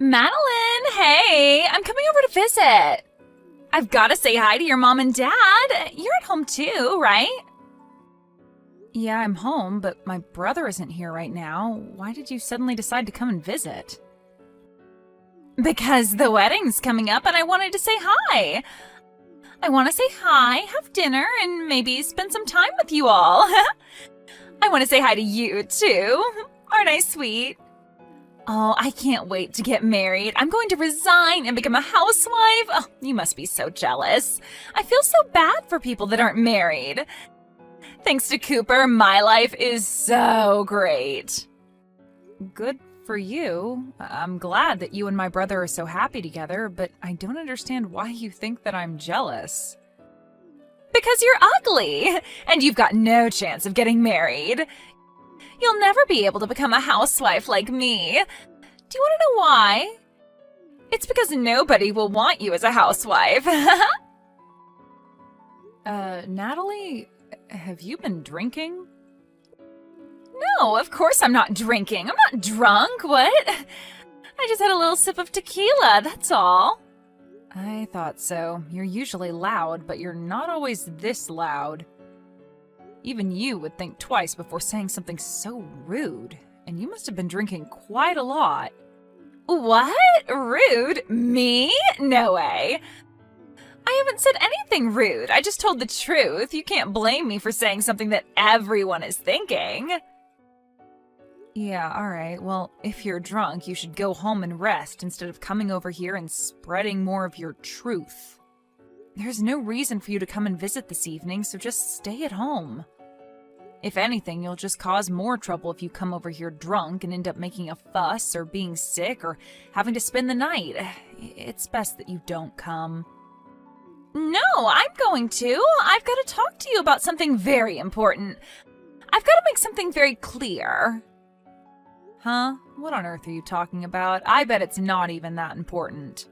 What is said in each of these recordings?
Madeline, hey, I'm coming over to visit. I've got to say hi to your mom and dad. You're at home too, right? Yeah, I'm home, but my brother isn't here right now. Why did you suddenly decide to come and visit? Because the wedding's coming up and I wanted to say hi. I want to say hi, have dinner, and maybe spend some time with you all. I want to say hi to you too. Aren't I sweet? Oh, I can't wait to get married. I'm going to resign and become a housewife. Oh, you must be so jealous. I feel so bad for people that aren't married. Thanks to Cooper, my life is so great. Good for you. I'm glad that you and my brother are so happy together, but I don't understand why you think that I'm jealous. Because you're ugly, and you've got no chance of getting married. You'll never be able to become a housewife like me. Do you want to know why? It's because nobody will want you as a housewife. Natalie, have you been drinking? No, of course I'm not drinking. I'm not drunk, what? I just had a little sip of tequila, that's all. I thought so. You're usually loud, but you're not always this loud. Even you would think twice before saying something so rude, and you must have been drinking quite a lot. What? Rude? Me? No way. I haven't said anything rude. I just told the truth. You can't blame me for saying something that everyone is thinking. Yeah, alright. Well, if you're drunk, you should go home and rest instead of coming over here and spreading more of your truth. There's no reason for you to come and visit this evening, so just stay at home. If anything, you'll just cause more trouble if you come over here drunk and end up making a fuss or being sick or having to spend the night. It's best that you don't come. No, I'm going to. I've got to talk to you about something very important. I've got to make something very clear. Huh? What on earth are you talking about? I bet it's not even that important.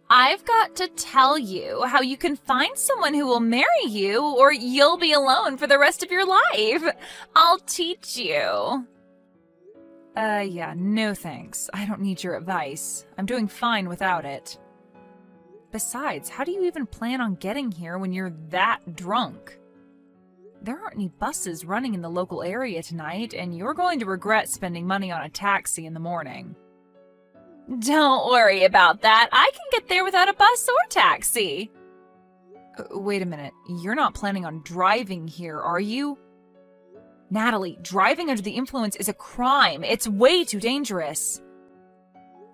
I've got to tell you how you can find someone who will marry you, or you'll be alone for the rest of your life. I'll teach you. Yeah, no thanks. I don't need your advice. I'm doing fine without it. Besides, how do you even plan on getting here when you're that drunk? There aren't any buses running in the local area tonight, and you're going to regret spending money on a taxi in the morning. Don't worry about that. I can get there without a bus or taxi. Wait a minute. You're not planning on driving here, are you? Natalie, driving under the influence is a crime. It's way too dangerous.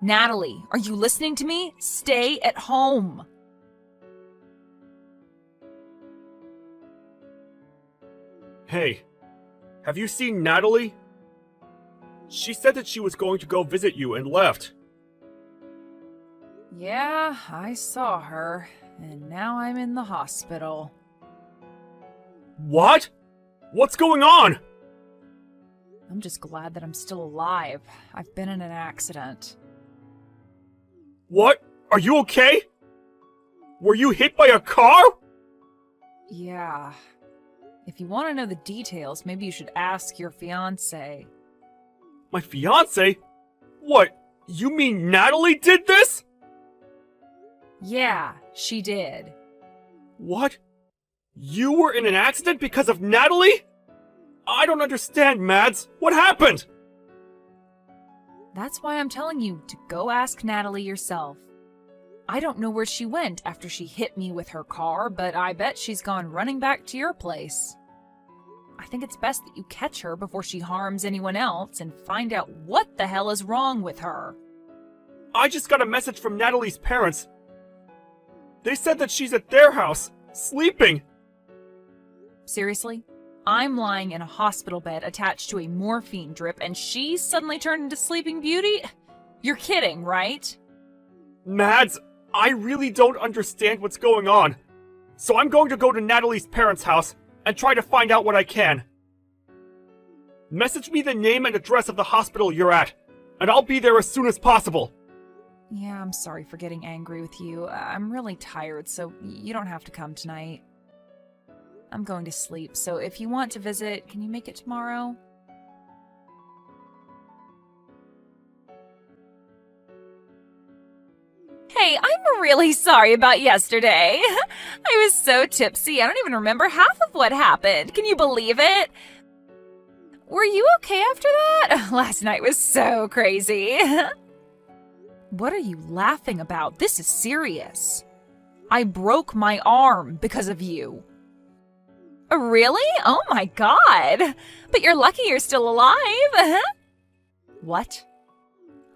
Natalie, are you listening to me? Stay at home. Hey, have you seen Natalie? She said that she was going to go visit you and left. Yeah, I saw her, and now I'm in the hospital. What? What's going on? I'm just glad that I'm still alive. I've been in an accident. What? Are you okay? Were you hit by a car? Yeah. If you want to know the details, maybe you should ask your fiancé. My fiancé? What? You mean Natalie did this? Yeah, she did. What? You were in an accident because of Natalie? I don't understand, Mads. What happened? That's why I'm telling you to go ask Natalie yourself. I don't know where she went after she hit me with her car, but I bet she's gone running back to your place. I think it's best that you catch her before she harms anyone else and find out what the hell is wrong with her. I just got a message from Natalie's parents. They said that she's at their house, sleeping. Seriously? I'm lying in a hospital bed attached to a morphine drip and she suddenly turned into Sleeping Beauty? You're kidding, right? Mads, I really don't understand what's going on. So I'm going to go to Natalie's parents' house and try to find out what I can. Message me the name and address of the hospital you're at, and I'll be there as soon as possible. Yeah, I'm sorry for getting angry with you. I'm really tired, so you don't have to come tonight. I'm going to sleep, so if you want to visit, can you make it tomorrow? I'm really sorry about yesterday. I was so tipsy, I don't even remember half of what happened. Can you believe it? Were you okay after that? Last night was so crazy. What are you laughing about? This is serious. I broke my arm because of you. Really? Oh my God. But you're lucky you're still alive. What?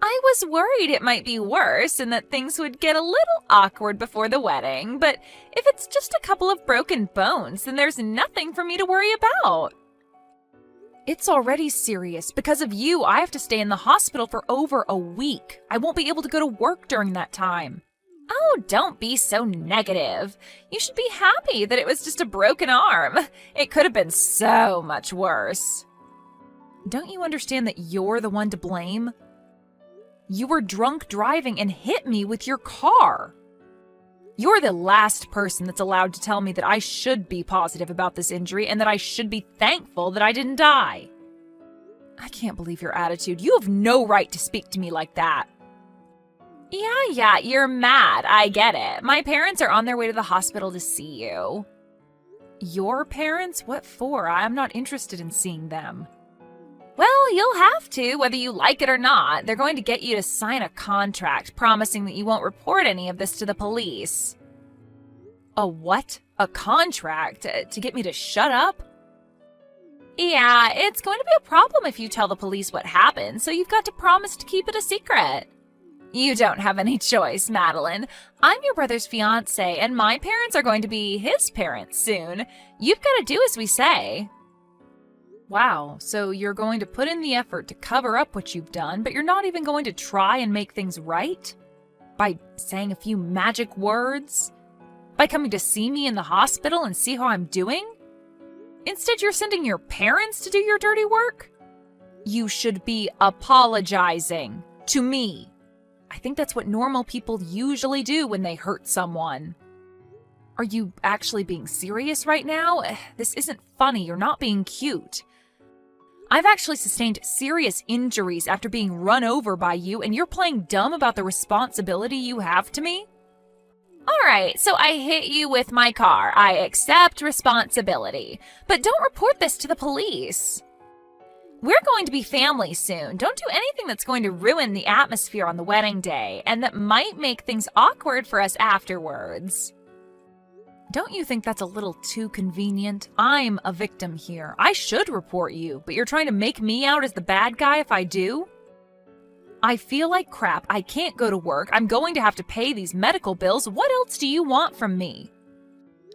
I was worried it might be worse and that things would get a little awkward before the wedding, but if it's just a couple of broken bones, then there's nothing for me to worry about. It's already serious. Because of you, I have to stay in the hospital for over a week. I won't be able to go to work during that time. Oh, don't be so negative. You should be happy that it was just a broken arm. It could have been so much worse. Don't you understand that you're the one to blame? You were drunk driving and hit me with your car. You're the last person that's allowed to tell me that I should be positive about this injury and that I should be thankful that I didn't die. I can't believe your attitude. You have no right to speak to me like that. Yeah, you're mad. I get it. My parents are on their way to the hospital to see you. Your parents? What for? I'm not interested in seeing them. Well, you'll have to, whether you like it or not. They're going to get you to sign a contract promising that you won't report any of this to the police. A what? A contract? To get me to shut up? Yeah, it's going to be a problem if you tell the police what happened, so you've got to promise to keep it a secret. You don't have any choice, Madeline. I'm your brother's fiancé, and my parents are going to be his parents soon. You've got to do as we say. Wow, so you're going to put in the effort to cover up what you've done, but you're not even going to try and make things right? By saying a few magic words? By coming to see me in the hospital and see how I'm doing? Instead, you're sending your parents to do your dirty work? You should be apologizing to me. I think that's what normal people usually do when they hurt someone. Are you actually being serious right now? This isn't funny. You're not being cute. I've actually sustained serious injuries after being run over by you, and you're playing dumb about the responsibility you have to me? Alright, so I hit you with my car. I accept responsibility. But don't report this to the police. We're going to be family soon. Don't do anything that's going to ruin the atmosphere on the wedding day, and that might make things awkward for us afterwards. Don't you think that's a little too convenient? I'm a victim here. I should report you, but you're trying to make me out as the bad guy if I do? I feel like crap. I can't go to work. I'm going to have to pay these medical bills. What else do you want from me?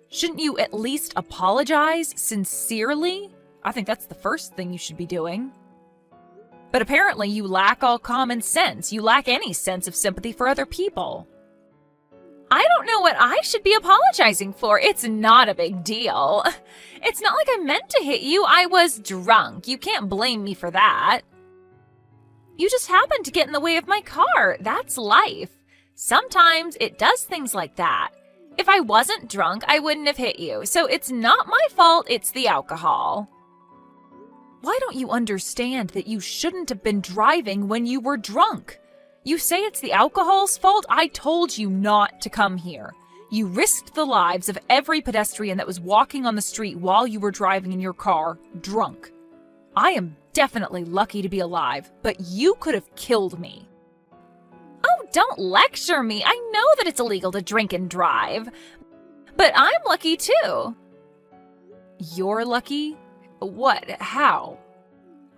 Shouldn't you at least apologize sincerely? I think that's the first thing you should be doing. But apparently you lack all common sense. You lack any sense of sympathy for other people. I don't know what I should be apologizing for. It's not a big deal. It's not like I meant to hit you. I was drunk. You can't blame me for that. You just happened to get in the way of my car. That's life. Sometimes it does things like that. If I wasn't drunk, I wouldn't have hit you. So it's not my fault, it's the alcohol. Why don't you understand that you shouldn't have been driving when you were drunk? You say it's the alcohol's fault? I told you not to come here. You risked the lives of every pedestrian that was walking on the street while you were driving in your car, drunk. I am definitely lucky to be alive, but you could have killed me. Oh, don't lecture me. I know that it's illegal to drink and drive, but I'm lucky too. You're lucky? What? How?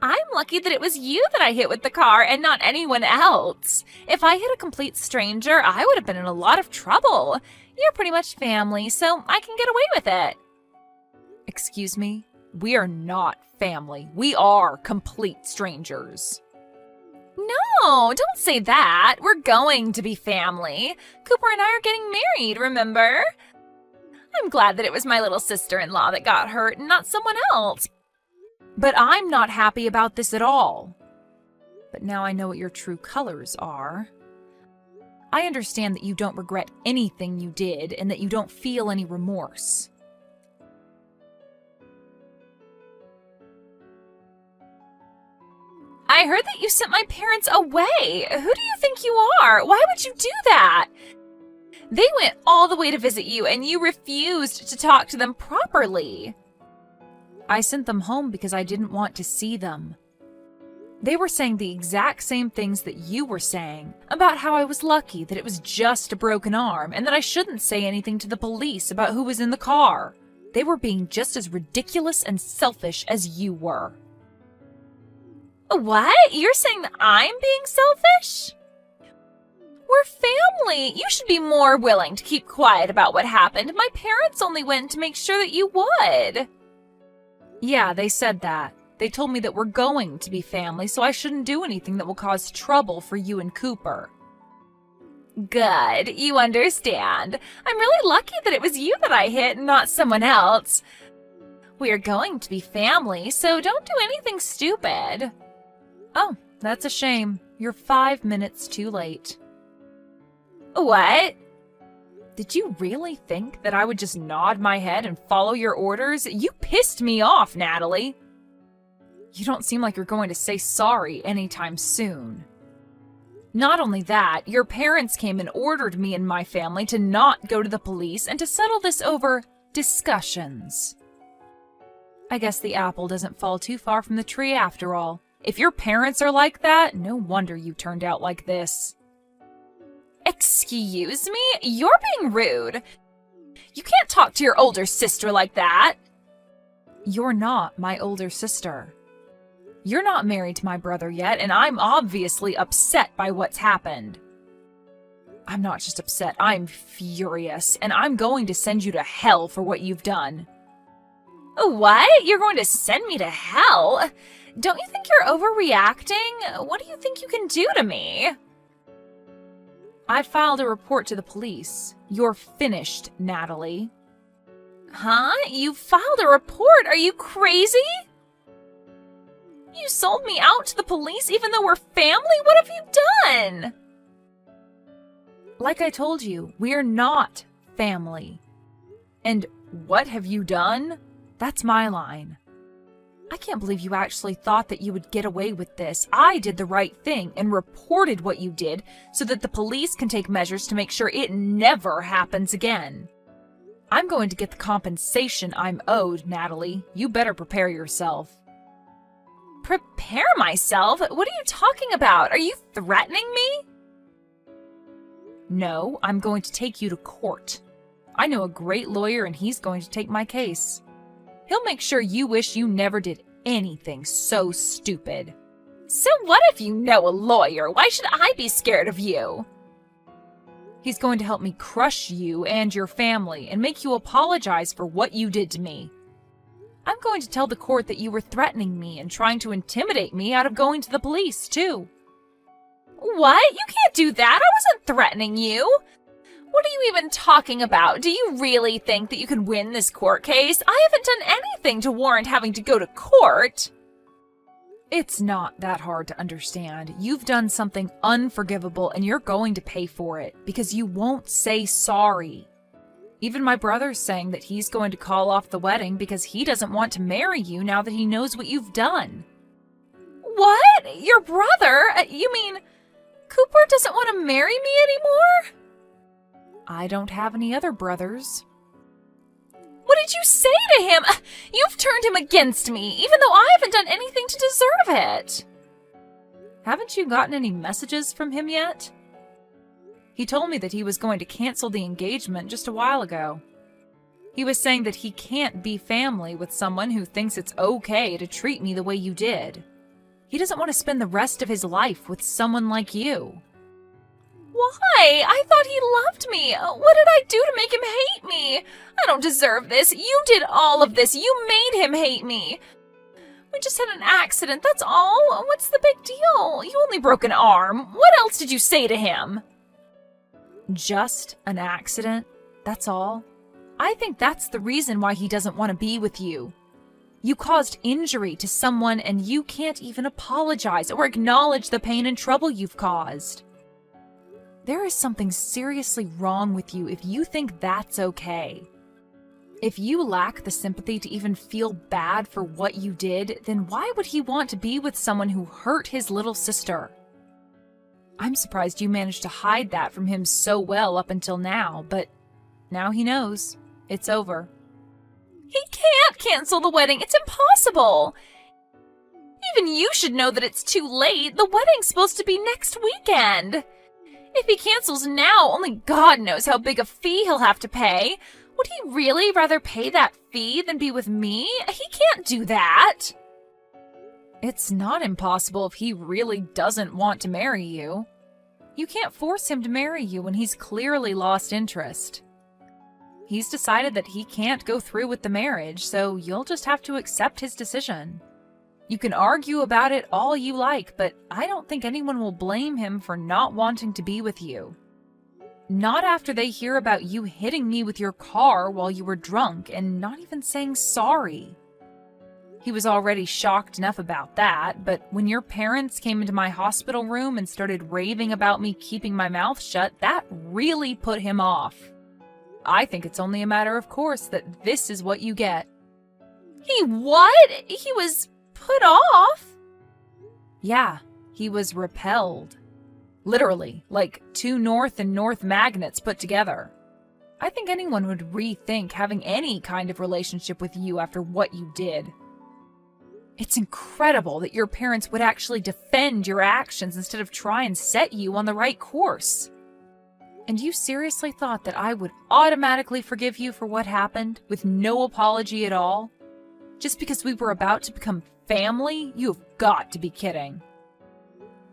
I'm lucky that it was you that I hit with the car and not anyone else. If I hit a complete stranger, I would have been in a lot of trouble. You're pretty much family, so I can get away with it. Excuse me? We are not family. We are complete strangers. No, don't say that. We're going to be family. Cooper and I are getting married, remember? I'm glad that it was my little sister-in-law that got hurt and not someone else. But I'm not happy about this at all. But now I know what your true colors are. I understand that you don't regret anything you did and that you don't feel any remorse. I heard that you sent my parents away. Who do you think you are? Why would you do that? They went all the way to visit you, and you refused to talk to them properly. I sent them home because I didn't want to see them. They were saying the exact same things that you were saying, about how I was lucky that it was just a broken arm, and that I shouldn't say anything to the police about who was in the car. They were being just as ridiculous and selfish as you were. What? You're saying that I'm being selfish? We're family. You should be more willing to keep quiet about what happened. My parents only went to make sure that you would. Yeah, they said that. They told me that we're going to be family, so I shouldn't do anything that will cause trouble for you and Cooper. Good, you understand. I'm really lucky that it was you that I hit and not someone else. We're going to be family, so don't do anything stupid. Oh, that's a shame. You're 5 minutes too late. What? Did you really think that I would just nod my head and follow your orders? You pissed me off, Natalie. You don't seem like you're going to say sorry anytime soon. Not only that, your parents came and ordered me and my family to not go to the police and to settle this over discussions. I guess the apple doesn't fall too far from the tree after all. If your parents are like that, no wonder you turned out like this. Excuse me? You're being rude. You can't talk to your older sister like that. You're not my older sister. You're not married to my brother yet, and I'm obviously upset by what's happened. I'm not just upset, I'm furious, and I'm going to send you to hell for what you've done. What? You're going to send me to hell? Don't you think you're overreacting? What do you think you can do to me? I filed a report to the police. You're finished, Natalie. Huh? You filed a report? Are you crazy? You sold me out to the police even though we're family? What have you done? Like I told you, we're not family. And what have you done? That's my line. I can't believe you actually thought that you would get away with this. I did the right thing and reported what you did so that the police can take measures to make sure it never happens again. I'm going to get the compensation I'm owed, Natalie. You better prepare yourself. Prepare myself? What are you talking about? Are you threatening me? No, I'm going to take you to court. I know a great lawyer and he's going to take my case. He'll make sure you wish you never did anything so stupid. So what if you know a lawyer? Why should I be scared of you? He's going to help me crush you and your family and make you apologize for what you did to me. I'm going to tell the court that you were threatening me and trying to intimidate me out of going to the police, too. What? You can't do that. I wasn't threatening you. What are you even talking about? Do you really think that you can win this court case? I haven't done anything to warrant having to go to court. It's not that hard to understand. You've done something unforgivable and you're going to pay for it because you won't say sorry. Even my brother's saying that he's going to call off the wedding because he doesn't want to marry you now that he knows what you've done. What? Your brother? You mean Cooper doesn't want to marry me anymore? I don't have any other brothers. What did you say to him? You've turned him against me, even though I haven't done anything to deserve it. Haven't you gotten any messages from him yet? He told me that he was going to cancel the engagement just a while ago. He was saying that he can't be family with someone who thinks it's okay to treat me the way you did. He doesn't want to spend the rest of his life with someone like you. Why? I thought he loved me. What did I do to make him hate me? I don't deserve this. You did all of this. You made him hate me. We just had an accident, that's all. What's the big deal? You only broke an arm. What else did you say to him? Just an accident? That's all? I think that's the reason why he doesn't want to be with you. You caused injury to someone and you can't even apologize or acknowledge the pain and trouble you've caused. There is something seriously wrong with you if you think that's okay. If you lack the sympathy to even feel bad for what you did, then why would he want to be with someone who hurt his little sister? I'm surprised you managed to hide that from him so well up until now, but now he knows. It's over. He can't cancel the wedding. It's impossible. Even you should know that it's too late. The wedding's supposed to be next weekend. If he cancels now, only God knows how big a fee he'll have to pay. Would he really rather pay that fee than be with me? He can't do that. It's not impossible if he really doesn't want to marry you. You can't force him to marry you when he's clearly lost interest. He's decided that he can't go through with the marriage, so you'll just have to accept his decision. You can argue about it all you like, but I don't think anyone will blame him for not wanting to be with you. Not after they hear about you hitting me with your car while you were drunk and not even saying sorry. He was already shocked enough about that, but when your parents came into my hospital room and started raving about me keeping my mouth shut, that really put him off. I think it's only a matter of course that this is what you get. He what? He was put off? Yeah, he was repelled. Literally, like two north and north magnets put together. I think anyone would rethink having any kind of relationship with you after what you did. It's incredible that your parents would actually defend your actions instead of try and set you on the right course. And you seriously thought that I would automatically forgive you for what happened with no apology at all? Just because we were about to become family? You've got to be kidding.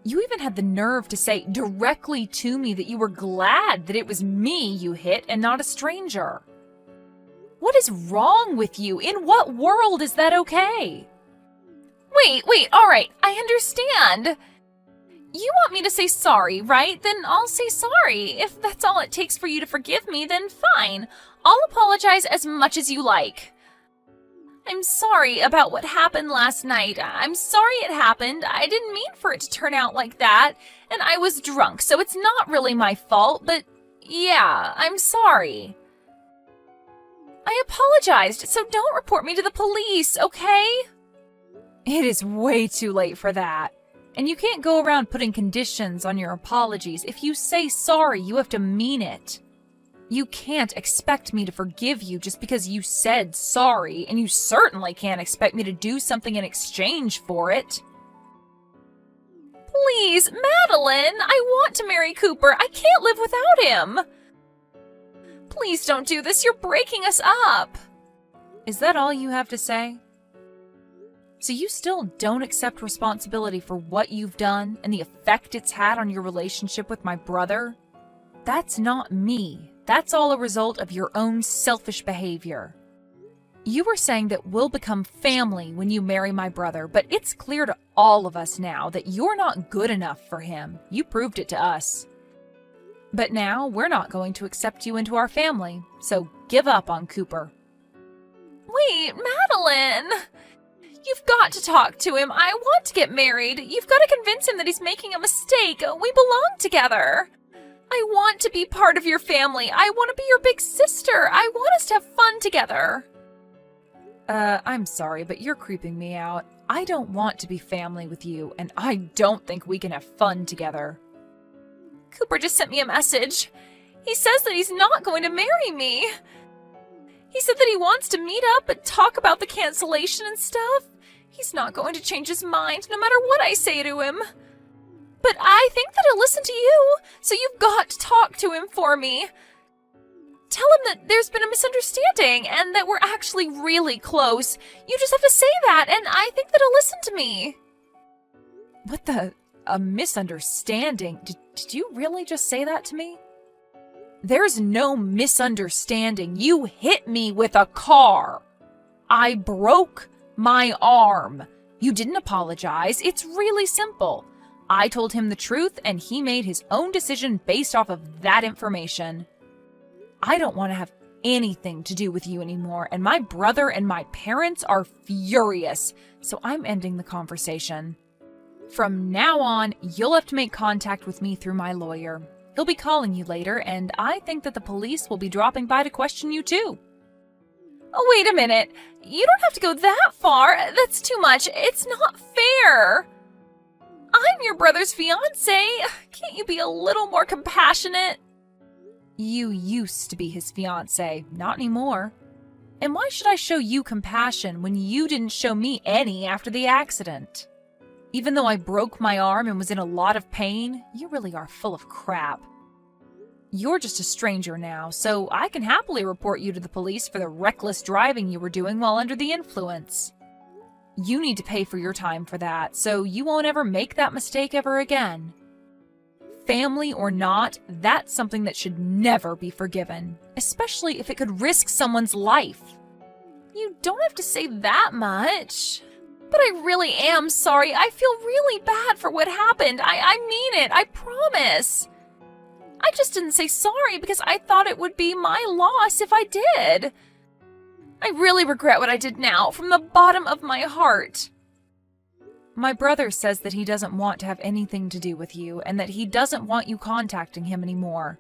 You even had the nerve to say directly to me that you were glad that it was me you hit and not a stranger. What is wrong with you? In what world is that okay? Wait, all right, I understand. You want me to say sorry, right? Then I'll say sorry. If that's all it takes for you to forgive me, then fine. I'll apologize as much as you like. I'm sorry about what happened last night. I'm sorry it happened. I didn't mean for it to turn out like that. And I was drunk, so it's not really my fault, but yeah, I'm sorry. I apologized, so don't report me to the police, okay? It is way too late for that. And you can't go around putting conditions on your apologies. If you say sorry, you have to mean it. You can't expect me to forgive you just because you said sorry, and you certainly can't expect me to do something in exchange for it. Please, Madeline, I want to marry Cooper. I can't live without him. Please don't do this. You're breaking us up. Is that all you have to say? So you still don't accept responsibility for what you've done and the effect it's had on your relationship with my brother? That's not me. That's all a result of your own selfish behavior. You were saying that we'll become family when you marry my brother, but it's clear to all of us now that you're not good enough for him. You proved it to us. But now we're not going to accept you into our family, so give up on Cooper. Wait, Madeline! You've got to talk to him. I want to get married. You've got to convince him that he's making a mistake. We belong together. I want to be part of your family. I want to be your big sister. I want us to have fun together. I'm sorry, but you're creeping me out. I don't want to be family with you, and I don't think we can have fun together. Cooper just sent me a message. He says that he's not going to marry me. He said that he wants to meet up and talk about the cancellation and stuff. He's not going to change his mind no matter what I say to him. But I think that he'll listen to you, so you've got to talk to him for me. Tell him that there's been a misunderstanding and that we're actually really close. You just have to say that, and I think that he'll listen to me. What the? A misunderstanding? Did you really just say that to me? There's no misunderstanding. You hit me with a car. I broke my arm. You didn't apologize. It's really simple. I told him the truth, and he made his own decision based off of that information. I don't want to have anything to do with you anymore, and my brother and my parents are furious, so I'm ending the conversation. From now on, you'll have to make contact with me through my lawyer. He'll be calling you later, and I think that the police will be dropping by to question you too. Oh, wait a minute. You don't have to go that far. That's too much. It's not fair. I'm your brother's fiance. Can't you be a little more compassionate? You used to be his fiance, not anymore. And why should I show you compassion when you didn't show me any after the accident? Even though I broke my arm and was in a lot of pain, you really are full of crap. You're just a stranger now, so I can happily report you to the police for the reckless driving you were doing while under the influence. You need to pay for your time for that, so you won't ever make that mistake ever again. Family or not, that's something that should never be forgiven, especially if it could risk someone's life. You don't have to say that much. But I really am sorry. I feel really bad for what happened. I mean it. I promise. I just didn't say sorry because I thought it would be my loss if I did. I really regret what I did now, from the bottom of my heart. My brother says that he doesn't want to have anything to do with you and that he doesn't want you contacting him anymore.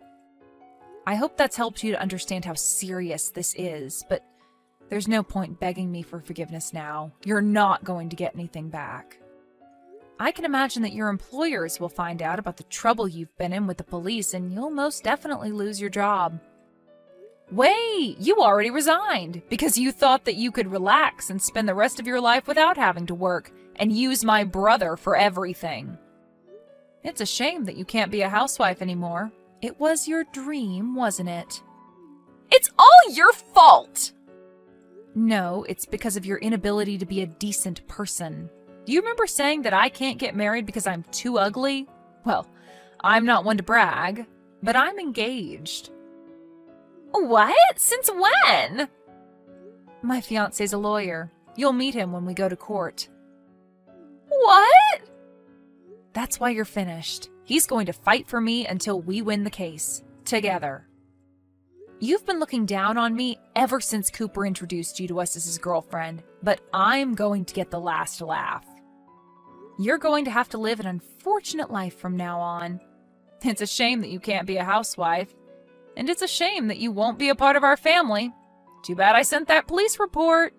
I hope that's helped you to understand how serious this is, but there's no point begging me for forgiveness now. You're not going to get anything back. I can imagine that your employers will find out about the trouble you've been in with the police and you'll most definitely lose your job. Wait, you already resigned because you thought that you could relax and spend the rest of your life without having to work and use my brother for everything. It's a shame that you can't be a housewife anymore. It was your dream, wasn't it? It's all your fault! No, it's because of your inability to be a decent person. Do you remember saying that I can't get married because I'm too ugly? Well, I'm not one to brag, but I'm engaged. What? Since when? My fiancé's a lawyer. You'll meet him when we go to court. What? That's why you're finished. He's going to fight for me until we win the case. Together. You've been looking down on me ever since Cooper introduced you to us as his girlfriend, but I'm going to get the last laugh. You're going to have to live an unfortunate life from now on. It's a shame that you can't be a housewife, and it's a shame that you won't be a part of our family. Too bad I sent that police report.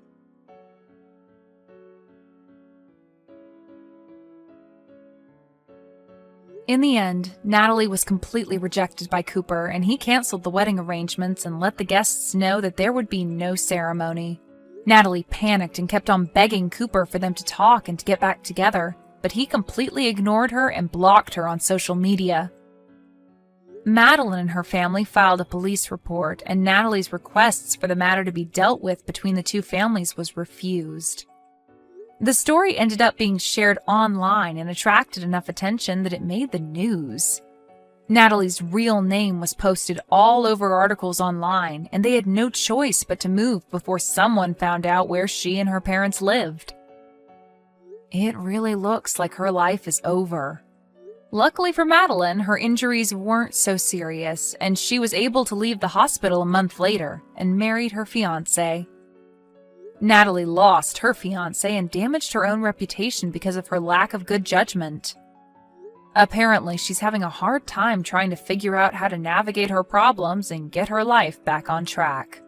In the end, Natalie was completely rejected by Cooper, and he canceled the wedding arrangements and let the guests know that there would be no ceremony. Natalie panicked and kept on begging Cooper for them to talk and to get back together, but he completely ignored her and blocked her on social media. Madeline and her family filed a police report, and Natalie's requests for the matter to be dealt with between the two families was refused. The story ended up being shared online and attracted enough attention that it made the news. Natalie's real name was posted all over articles online, and they had no choice but to move before someone found out where she and her parents lived. It really looks like her life is over. Luckily for Madeline, her injuries weren't so serious, and she was able to leave the hospital a month later and married her fiancé. Natalie lost her fiancé and damaged her own reputation because of her lack of good judgment. Apparently, she's having a hard time trying to figure out how to navigate her problems and get her life back on track.